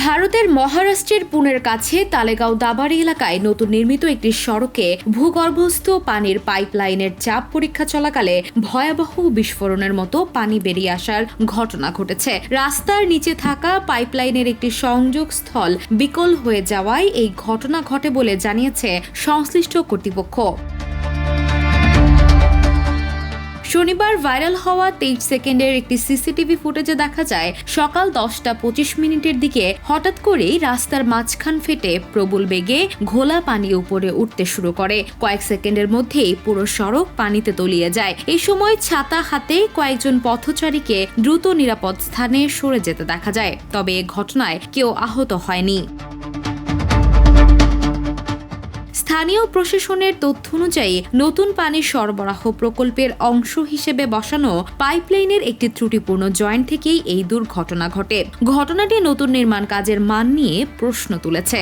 ভারতের মহারাষ্ট্রের পুনের কাছে তালেগাঁও দাবাড়ি এলাকায় নতুন নির্মিত একটি সড়কে ভূগর্ভস্থ পানির পাইপলাইনের চাপ পরীক্ষা চলাকালে ভয়াবহ বিস্ফোরণের মতো পানি বেরিয়ে আসার ঘটনা ঘটেছে। রাস্তার নিচে থাকা পাইপলাইনের একটি সংযোগ স্থল বিকল হয়ে যাওয়ায় এই ঘটনা ঘটে বলে জানিয়েছে সংশ্লিষ্ট কর্তৃপক্ষ। শনিবার ভাইরাল হওয়া 23 সেকেন্ডের একটি সিসিটিভি ফুটেজে দেখা যায় সকাল 10:25 দিকে হঠাৎ করেই রাস্তার মাঝখান ফেটে প্রবল বেগে ঘোলা পানি উপরে উঠতে শুরু করে। কয়েক সেকেন্ডের মধ্যেই পুরো সড়ক পানিতে তলিয়ে যায়। এই সময় ছাতা হাতে কয়েকজন পথচারীকে দ্রুত নিরাপদ স্থানে সরে যেতে দেখা যায়, তবে এ ঘটনায় কেউ আহত হয়নি। স্থানীয় প্রশাসনের তথ্য অনুযায়ী নতুন পানি সরবরাহ প্রকল্পের অংশ হিসেবে বসানো পাইপলাইনের একটি ত্রুটিপূর্ণ জয়েন্ট থেকেই এই দুর্ঘটনা ঘটে। ঘটনাটি নতুন নির্মাণ কাজের মান নিয়ে প্রশ্ন তুলেছে।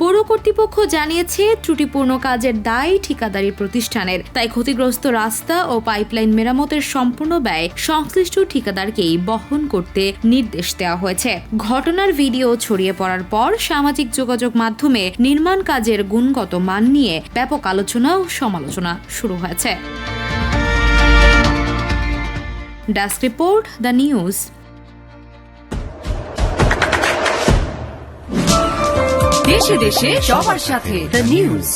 পৌর কর্তৃপক্ষ জানিয়েছে ত্রুটিপূর্ণ কাজের দায় ঠিকাদারি প্রতিষ্ঠানের, তাই ক্ষতিগ্রস্ত রাস্তা ও পাইপলাইন মেরামতের সম্পূর্ণ ব্যয় সংশ্লিষ্ট ঠিকাদারকেই বহন করতে নির্দেশ দেওয়া হয়েছে। ঘটনার ভিডিও ছড়িয়ে পড়ার পর সামাজিক যোগাযোগ মাধ্যমে নির্মাণ কাজের গুণগত মান নিয়ে ব্যাপক আলোচনা ও সমালোচনা শুরু হয়েছে। Desk report, the news. দেশে দেশে সবার সাথে দ্য নিউজ।